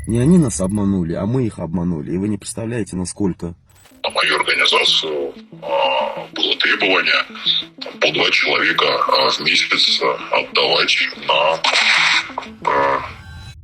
Не они нас обманули, а мы их обманули. И вы не представляете, насколько. На мою организацию было требование по 2 человека в месяц отдавать на...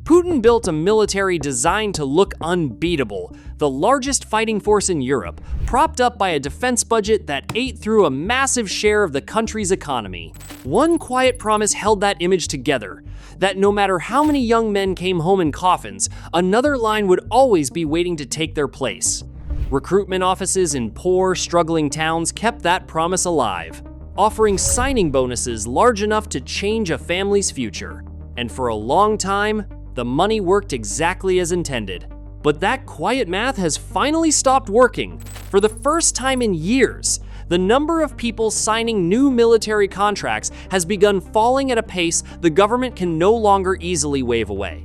Putin built a military designed to look unbeatable, the largest fighting force in Europe, propped up by a defense budget that ate through a massive share of the country's economy. One quiet promise held that image together, that no matter how many young men came home in coffins, another line would always be waiting to take their place. Recruitment offices in poor, struggling towns kept that promise alive, offering signing bonuses large enough to change a family's future. And for a long time, the money worked exactly as intended. But that quiet math has finally stopped working. For the first time in years, the number of people signing new military contracts has begun falling at a pace the government can no longer easily wave away.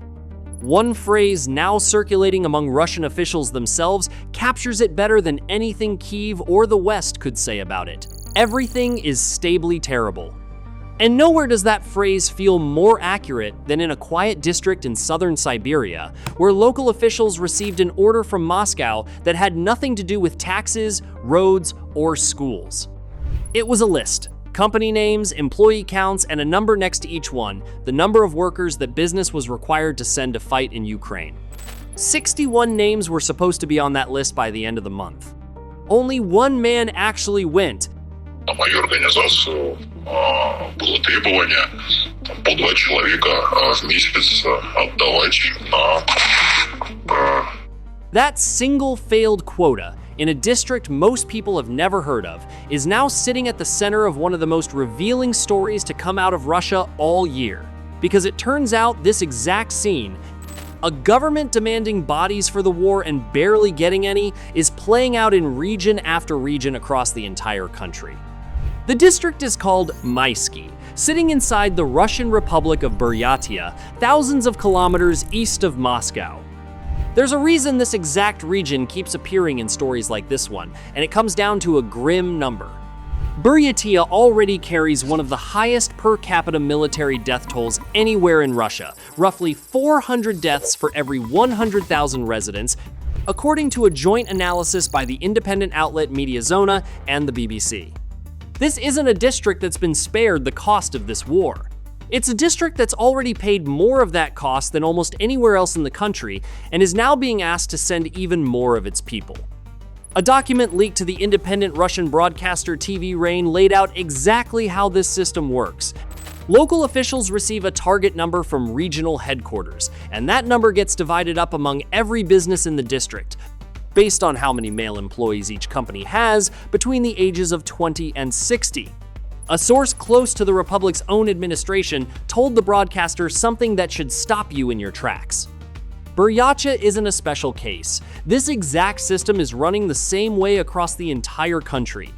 One phrase now circulating among Russian officials themselves captures it better than anything Kyiv or the West could say about it. Everything is stably terrible. And nowhere does that phrase feel more accurate than in a quiet district in southern Siberia, where local officials received an order from Moscow that had nothing to do with taxes, roads, or schools. It was a list: company names, employee counts, and a number next to each one, the number of workers that business was required to send to fight in Ukraine. 61 names were supposed to be on that list by the end of the month. Only one man actually went. На мою организацию было требование по 2 человека в месяц отдавать на... That single failed quota, in a district most people have never heard of, is now sitting at the center of one of the most revealing stories to come out of Russia all year. Because it turns out this exact scene, a government demanding bodies for the war and barely getting any, is playing out in region after region across the entire country. The district is called Maisky, sitting inside the Russian Republic of Buryatia, thousands of kilometers east of Moscow. There's a reason this exact region keeps appearing in stories like this one, and it comes down to a grim number. Buryatia already carries one of the highest per capita military death tolls anywhere in Russia, roughly 400 deaths for every 100,000 residents, according to a joint analysis by the independent outlet Mediazona and the BBC. This isn't a district that's been spared the cost of this war. It's a district that's already paid more of that cost than almost anywhere else in the country and is now being asked to send even more of its people. A document leaked to the independent Russian broadcaster TV Rain laid out exactly how this system works. Local officials receive a target number from regional headquarters, and that number gets divided up among every business in the district, based on how many male employees each company has between the ages of 20 and 60. A source close to the Republic's own administration told the broadcaster something that should stop you in your tracks. Buryatia isn't a special case. This exact system is running the same way across the entire country.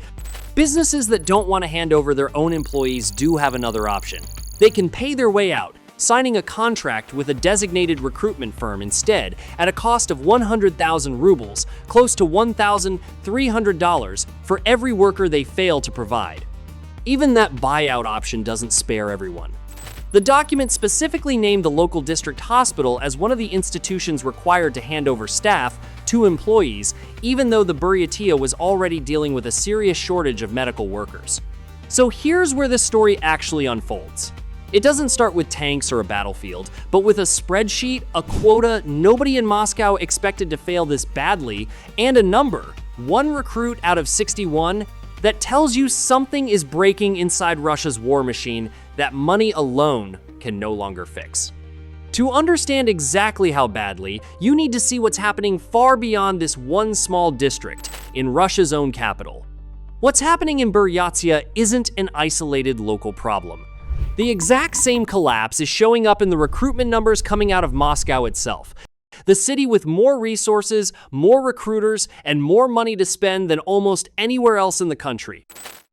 Businesses that don't want to hand over their own employees do have another option. They can pay their way out, signing a contract with a designated recruitment firm instead at a cost of 100,000 rubles, close to $1,300, for every worker they fail to provide. Even that buyout option doesn't spare everyone. The document specifically named the local district hospital as one of the institutions required to hand over staff to employees, even though the Buryatia was already dealing with a serious shortage of medical workers. So here's where the story actually unfolds. It doesn't start with tanks or a battlefield, but with a spreadsheet, a quota nobody in Moscow expected to fail this badly, and a number, one recruit out of 61, that tells you something is breaking inside Russia's war machine that money alone can no longer fix. To understand exactly how badly, you need to see what's happening far beyond this one small district in Russia's own capital. What's happening in Buryatia isn't an isolated local problem. The exact same collapse is showing up in the recruitment numbers coming out of Moscow itself. The city with more resources, more recruiters, and more money to spend than almost anywhere else in the country.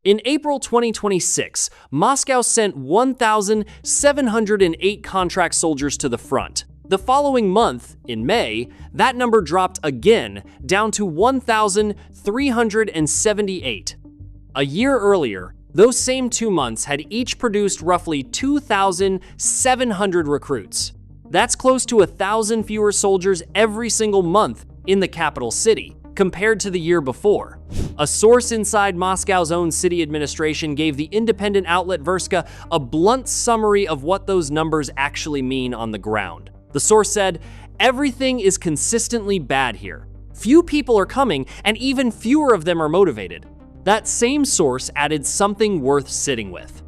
In April 2026, Moscow sent 1,708 contract soldiers to the front. The following month, in May, that number dropped again, down to 1,378. A year earlier, those same 2 months had each produced roughly 2,700 recruits. That's close to 1,000 fewer soldiers every single month in the capital city, compared to the year before. A source inside Moscow's own city administration gave the independent outlet Verska a blunt summary of what those numbers actually mean on the ground. The source said, "Everything is consistently bad here. Few people are coming, and even fewer of them are motivated." That same source added something worth sitting with.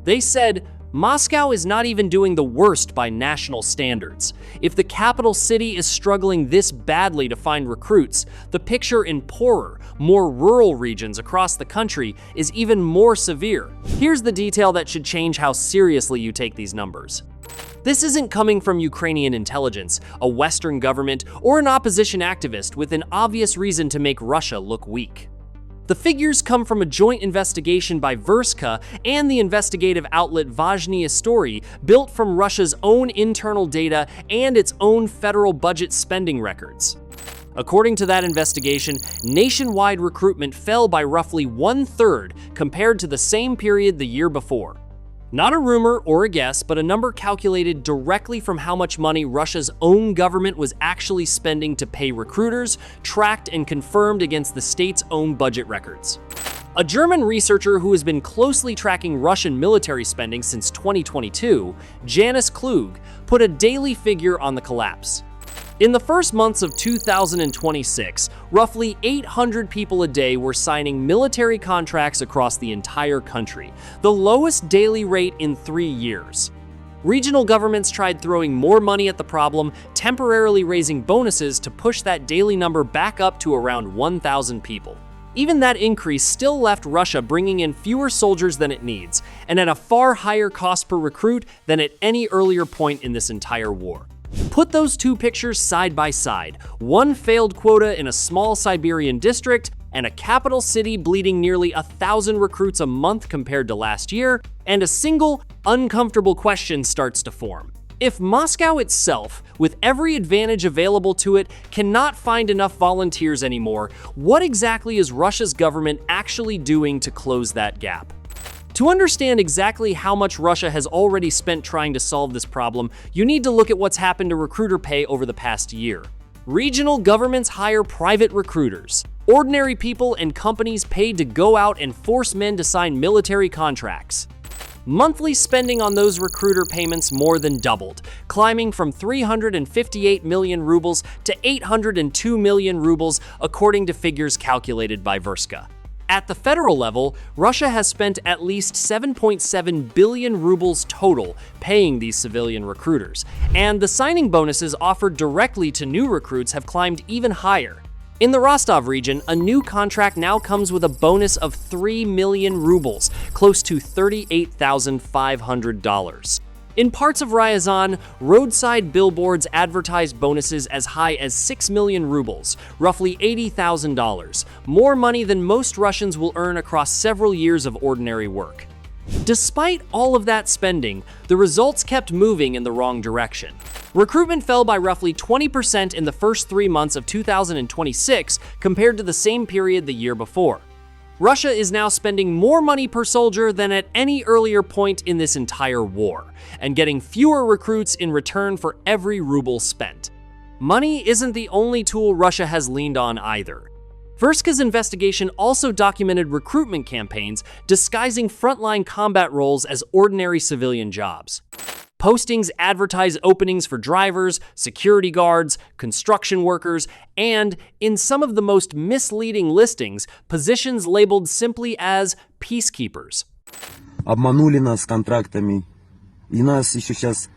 They said, Moscow is not even doing the worst by national standards. If the capital city is struggling this badly to find recruits, the picture in poorer, more rural regions across the country is even more severe. Here's the detail that should change how seriously you take these numbers. This isn't coming from Ukrainian intelligence, a Western government, or an opposition activist with an obvious reason to make Russia look weak. The figures come from a joint investigation by Verska and the investigative outlet Vazhny Istorii, built from Russia's own internal data and its own federal budget spending records. According to that investigation, nationwide recruitment fell by roughly 1/3 compared to the same period the year before. Not a rumor or a guess, but a number calculated directly from how much money Russia's own government was actually spending to pay recruiters, tracked and confirmed against the state's own budget records. A German researcher who has been closely tracking Russian military spending since 2022, Janis Klug, put a daily figure on the collapse. In the first months of 2026, roughly 800 people a day were signing military contracts across the entire country, the lowest daily rate in 3 years. Regional governments tried throwing more money at the problem, temporarily raising bonuses to push that daily number back up to around 1,000 people. Even that increase still left Russia bringing in fewer soldiers than it needs, and at a far higher cost per recruit than at any earlier point in this entire war. Put those two pictures side by side, one failed quota in a small Siberian district and a capital city bleeding nearly 1,000 recruits a month compared to last year, and a single, uncomfortable question starts to form. If Moscow itself, with every advantage available to it, cannot find enough volunteers anymore, what exactly is Russia's government actually doing to close that gap? To understand exactly how much Russia has already spent trying to solve this problem, you need to look at what's happened to recruiter pay over the past year. Regional governments hire private recruiters, ordinary people and companies paid to go out and force men to sign military contracts. Monthly spending on those recruiter payments more than doubled, climbing from 358 million rubles to 802 million rubles, according to figures calculated by Verska. At the federal level, Russia has spent at least 7.7 billion rubles total paying these civilian recruiters, and the signing bonuses offered directly to new recruits have climbed even higher. In the Rostov region, a new contract now comes with a bonus of 3 million rubles, close to $38,500. In parts of Ryazan, roadside billboards advertise bonuses as high as 6 million rubles, roughly $80,000, more money than most Russians will earn across several years of ordinary work. Despite all of that spending, the results kept moving in the wrong direction. Recruitment fell by roughly 20% in the first 3 months of 2026 compared to the same period the year before. Russia is now spending more money per soldier than at any earlier point in this entire war, and getting fewer recruits in return for every ruble spent. Money isn't the only tool Russia has leaned on either. Verska's investigation also documented recruitment campaigns disguising frontline combat roles as ordinary civilian jobs. Postings advertise openings for drivers, security guards, construction workers, and, in some of the most misleading listings, positions labeled simply as peacekeepers. Обманули нас с контрактами, и нас еще сейчас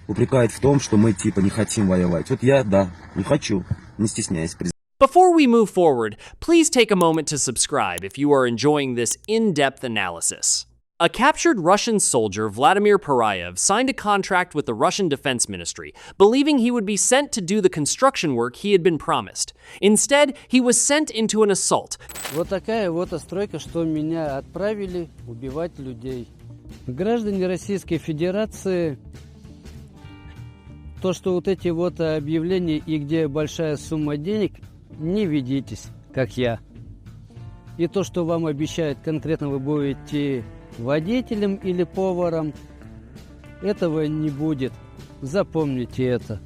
упрекают в том, что мы типа не хотим воевать. Вот я, да, не хочу, не стесняюсь. Before we move forward, please take a moment to subscribe if you are enjoying this in-depth analysis. A captured Russian soldier, Vladimir Parayev, signed a contract with the Russian Defense Ministry, believing he would be sent to do the construction work he had been promised. Instead, he was sent into an assault. Вот такая вот стройка, что меня отправили убивать людей. Граждане Российской Федерации, то, что вот эти вот объявления и где большая сумма денег, не ведитесь, как я. И то, что вам обещают, конкретно вы будете водителем или поваром, этого не будет. Запомните это.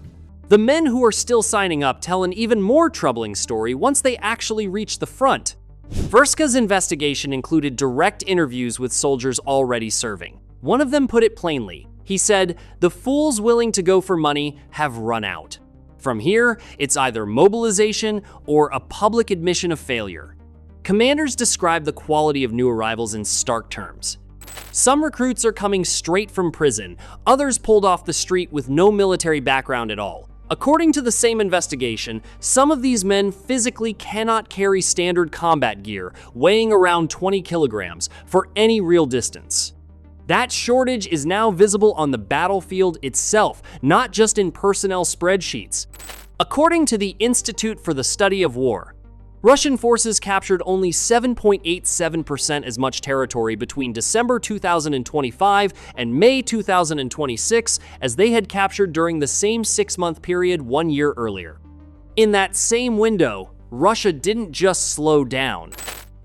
The men who are still signing up tell an even more troubling story once they actually reach the front. Verska's investigation included direct interviews with soldiers already serving. One of them put it plainly. He said, "The fools willing to go for money have run out." From here, it's either mobilization or a public admission of failure. Commanders describe the quality of new arrivals in stark terms. Some recruits are coming straight from prison, others pulled off the street with no military background at all. According to the same investigation, some of these men physically cannot carry standard combat gear, weighing around 20 kilograms, for any real distance. That shortage is now visible on the battlefield itself, not just in personnel spreadsheets. According to the Institute for the Study of War, Russian forces captured only 7.87% as much territory between December 2025 and May 2026 as they had captured during the same 6-month period 1 year earlier. In that same window, Russia didn't just slow down.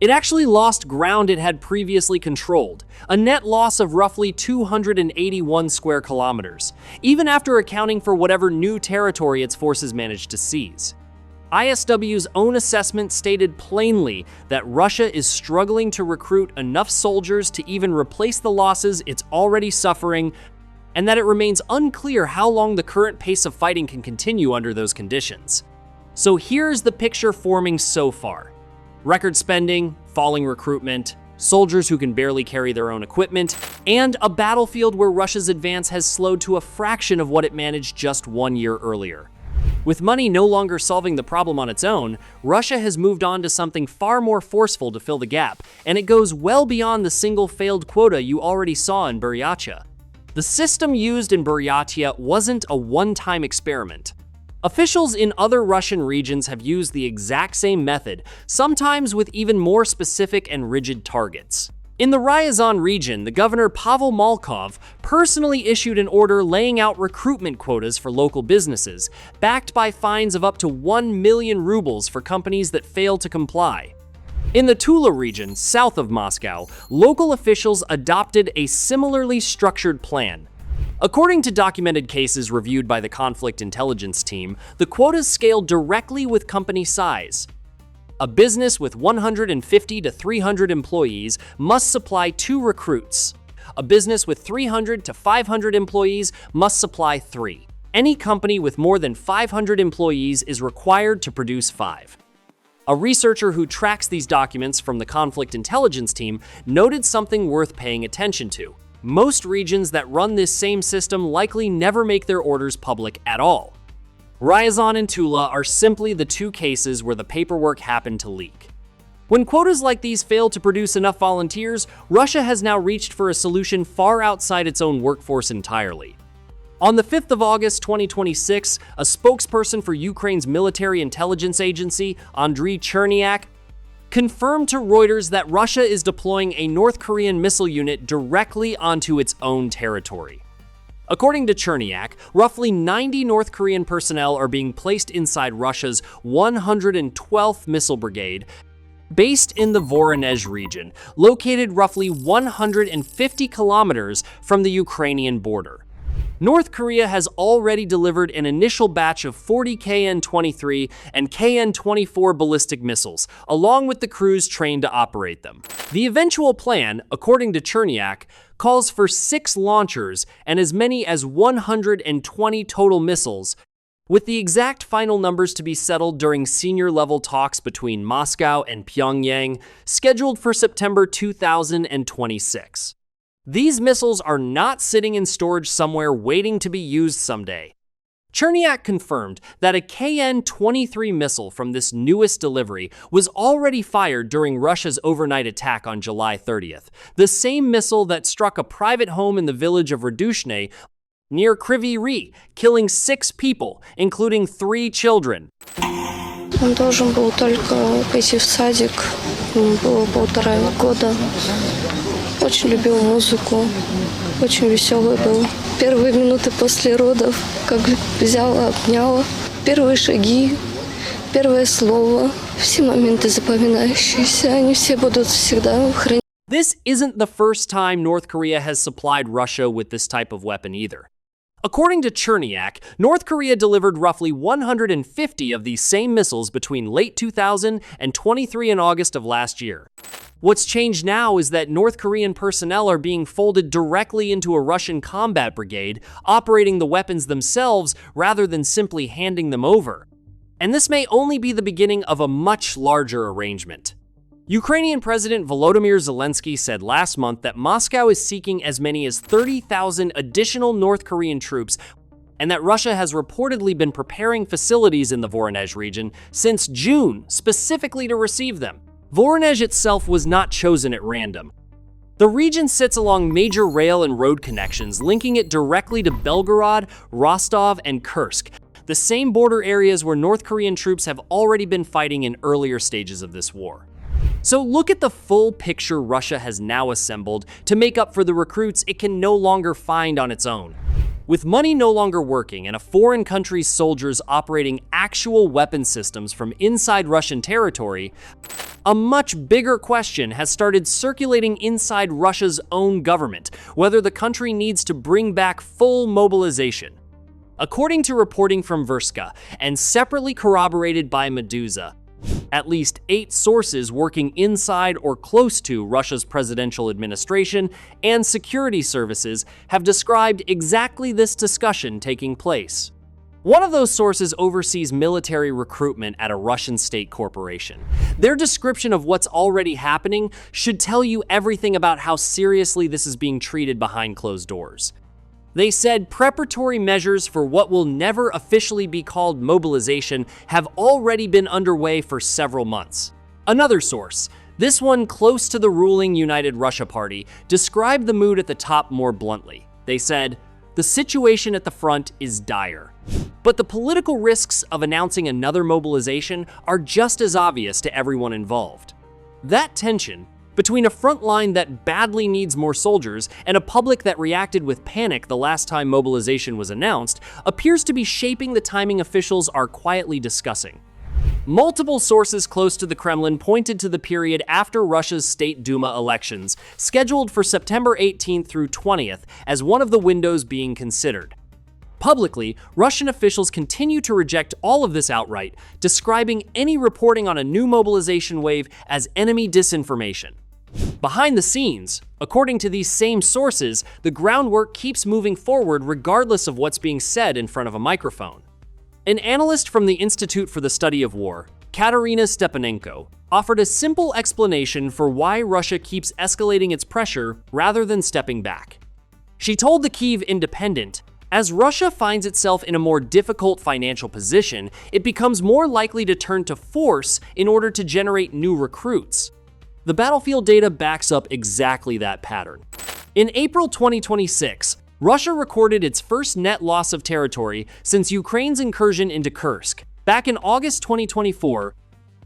It actually lost ground it had previously controlled, a net loss of roughly 281 square kilometers, even after accounting for whatever new territory its forces managed to seize. ISW's own assessment stated plainly that Russia is struggling to recruit enough soldiers to even replace the losses it's already suffering, and that it remains unclear how long the current pace of fighting can continue under those conditions. So here's the picture forming so far. Record spending, falling recruitment, soldiers who can barely carry their own equipment, and a battlefield where Russia's advance has slowed to a fraction of what it managed just 1 year earlier. With money no longer solving the problem on its own, Russia has moved on to something far more forceful to fill the gap, and it goes well beyond the single failed quota you already saw in Buryatia. The system used in Buryatia wasn't a one-time experiment. Officials in other Russian regions have used the exact same method, sometimes with even more specific and rigid targets. In the Ryazan region, the governor Pavel Malkov personally issued an order laying out recruitment quotas for local businesses, backed by fines of up to 1 million rubles for companies that fail to comply. In the Tula region, south of Moscow, local officials adopted a similarly structured plan. According to documented cases reviewed by the conflict intelligence team, the quotas scaled directly with company size. A business with 150 to 300 employees must supply 2 recruits. A business with 300 to 500 employees must supply 3. Any company with more than 500 employees is required to produce 5. A researcher who tracks these documents from the conflict intelligence team noted something worth paying attention to. Most regions that run this same system likely never make their orders public at all. Ryazan and Tula are simply the 2 cases where the paperwork happened to leak. When quotas like these fail to produce enough volunteers, Russia has now reached for a solution far outside its own workforce entirely. On the 5th of August 2026, a spokesperson for Ukraine's military intelligence agency, Andriy Chernyak, confirmed to Reuters that Russia is deploying a North Korean missile unit directly onto its own territory. According to Chernyak, roughly 90 North Korean personnel are being placed inside Russia's 112th Missile Brigade, based in the Voronezh region, located roughly 150 kilometers from the Ukrainian border. North Korea has already delivered an initial batch of 40 KN-23 and KN-24 ballistic missiles, along with the crews trained to operate them. The eventual plan, according to Chernyak, calls for 6 launchers and as many as 120 total missiles, with the exact final numbers to be settled during senior-level talks between Moscow and Pyongyang, scheduled for September 2026. These missiles are not sitting in storage somewhere waiting to be used someday. Chernyak confirmed that a KN-23 missile from this newest delivery was already fired during Russia's overnight attack on July 30th, the same missile that struck a private home in the village of Radushne near Kryvyi Rih, killing 6 people, including 3 children. Он должен был только пойти в садик, ему было 1,5 года. Очень любил музыку, очень веселый был. Первые минуты после родов, как взяла, обняла. Первые шаги, первое слово, все моменты запоминающиеся, они все будут всегда хранить. This isn't the first time North Korea has supplied Russia with this type of weapon either. According to Cherniak, North Korea delivered roughly 150 of these same missiles between late 2000 and 23 in August of last year. What's changed now is that North Korean personnel are being folded directly into a Russian combat brigade, operating the weapons themselves rather than simply handing them over. And this may only be the beginning of a much larger arrangement. Ukrainian President Volodymyr Zelensky said last month that Moscow is seeking as many as 30,000 additional North Korean troops, and that Russia has reportedly been preparing facilities in the Voronezh region since June specifically to receive them. Voronezh itself was not chosen at random. The region sits along major rail and road connections, linking it directly to Belgorod, Rostov, and Kursk, the same border areas where North Korean troops have already been fighting in earlier stages of this war. So look at the full picture Russia has now assembled to make up for the recruits it can no longer find on its own. With money no longer working and a foreign country's soldiers operating actual weapon systems from inside Russian territory, a much bigger question has started circulating inside Russia's own government, whether the country needs to bring back full mobilization. According to reporting from Verska, and separately corroborated by Meduza, at least 8 sources working inside or close to Russia's presidential administration and security services have described exactly this discussion taking place. One of those sources oversees military recruitment at a Russian state corporation. Their description of what's already happening should tell you everything about how seriously this is being treated behind closed doors. They said preparatory measures for what will never officially be called mobilization have already been underway for several months. Another source, this one close to the ruling United Russia Party, described the mood at the top more bluntly. They said, "The situation at the front is dire. But the political risks of announcing another mobilization are just as obvious to everyone involved." That tension between a front line that badly needs more soldiers and a public that reacted with panic the last time mobilization was announced appears to be shaping the timing officials are quietly discussing. Multiple sources close to the Kremlin pointed to the period after Russia's State Duma elections, scheduled for September 18th through 20th, as one of the windows being considered. Publicly, Russian officials continue to reject all of this outright, describing any reporting on a new mobilization wave as enemy disinformation. Behind the scenes, according to these same sources, the groundwork keeps moving forward regardless of what's being said in front of a microphone. An analyst from the Institute for the Study of War, Katerina Stepanenko, offered a simple explanation for why Russia keeps escalating its pressure rather than stepping back. She told the Kyiv Independent, "As Russia finds itself in a more difficult financial position, it becomes more likely to turn to force in order to generate new recruits." The battlefield data backs up exactly that pattern. In April 2026, Russia recorded its first net loss of territory since Ukraine's incursion into Kursk. Back in August 2024,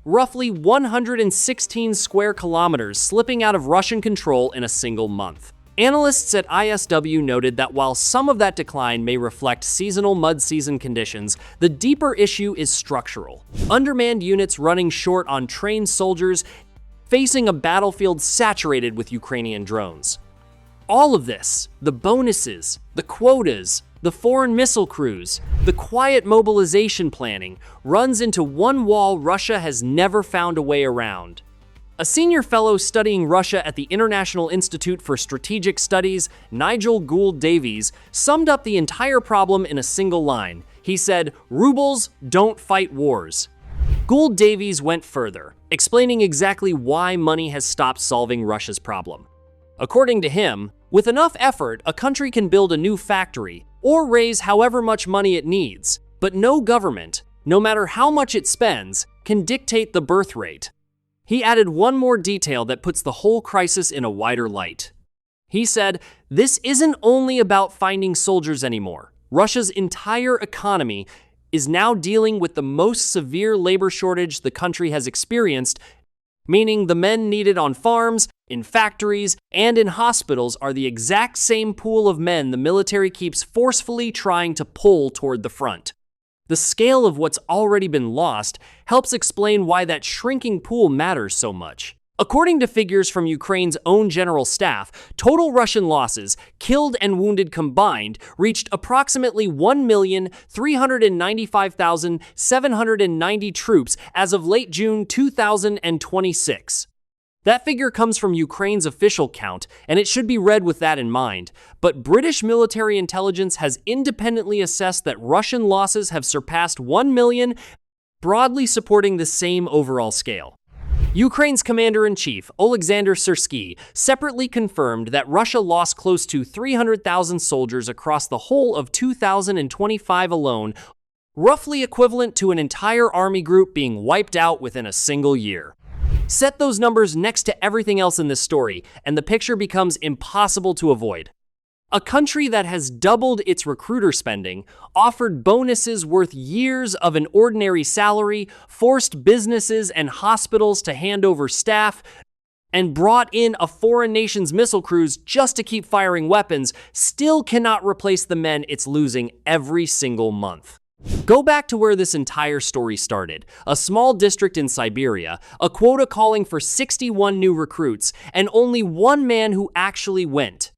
roughly 116 square kilometers slipping out of Russian control in a single month. Analysts at ISW noted that while some of that decline may reflect seasonal mud season conditions, the deeper issue is structural. Undermanned units running short on trained soldiers, facing a battlefield saturated with Ukrainian drones. All of this, the bonuses, the quotas, the foreign missile crews, the quiet mobilization planning, runs into one wall Russia has never found a way around. A senior fellow studying Russia at the International Institute for Strategic Studies, Nigel Gould-Davies, summed up the entire problem in a single line. He said, "Rubles don't fight wars." Gould-Davies went further, explaining exactly why money has stopped solving Russia's problem. According to him, with enough effort, a country can build a new factory or raise however much money it needs, but no government, no matter how much it spends, can dictate the birth rate. He added one more detail that puts the whole crisis in a wider light. He said, "This isn't only about finding soldiers anymore. Russia's entire economy is now dealing with the most severe labor shortage the country has experienced, meaning the men needed on farms, in factories, and in hospitals are the exact same pool of men the military keeps forcefully trying to pull toward the front." The scale of what's already been lost helps explain why that shrinking pool matters so much. According to figures from Ukraine's own general staff, total Russian losses, killed and wounded combined, reached approximately 1,395,790 troops as of late June 2026. That figure comes from Ukraine's official count, and it should be read with that in mind. But British military intelligence has independently assessed that Russian losses have surpassed 1 million, broadly supporting the same overall scale. Ukraine's commander-in-chief, Oleksandr Syrsky, separately confirmed that Russia lost close to 300,000 soldiers across the whole of 2025 alone, roughly equivalent to an entire army group being wiped out within a single year. Set those numbers next to everything else in this story, and the picture becomes impossible to avoid. A country that has doubled its recruiter spending, offered bonuses worth years of an ordinary salary, forced businesses and hospitals to hand over staff, and brought in a foreign nation's missile crews just to keep firing weapons, still cannot replace the men it's losing every single month. Go back to where this entire story started, a small district in Siberia, a quota calling for 61 new recruits, and only one man who actually went.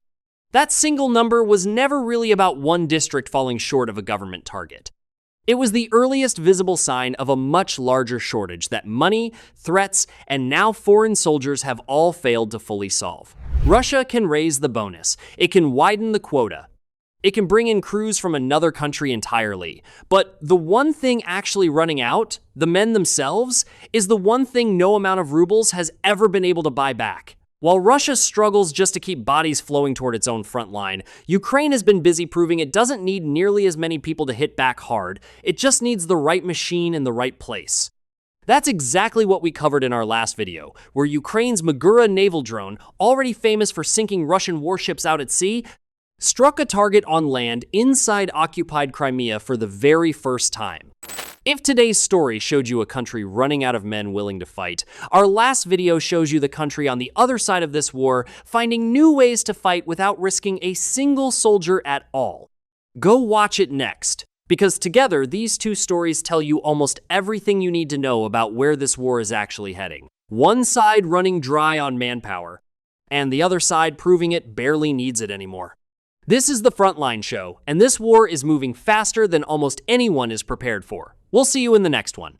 That single number was never really about one district falling short of a government target. It was the earliest visible sign of a much larger shortage that money, threats, and now foreign soldiers have all failed to fully solve. Russia can raise the bonus. It can widen the quota. It can bring in crews from another country entirely. But the one thing actually running out, the men themselves, is the one thing no amount of rubles has ever been able to buy back. While Russia struggles just to keep bodies flowing toward its own front line, Ukraine has been busy proving it doesn't need nearly as many people to hit back hard. It just needs the right machine in the right place. That's exactly what we covered in our last video, where Ukraine's Magura naval drone, already famous for sinking Russian warships out at sea, struck a target on land inside occupied Crimea for the very first time. If today's story showed you a country running out of men willing to fight, our last video shows you the country on the other side of this war finding new ways to fight without risking a single soldier at all. Go watch it next, because together these two stories tell you almost everything you need to know about where this war is actually heading. One side running dry on manpower, and the other side proving it barely needs it anymore. This is the Frontline Show, and this war is moving faster than almost anyone is prepared for. We'll see you in the next one.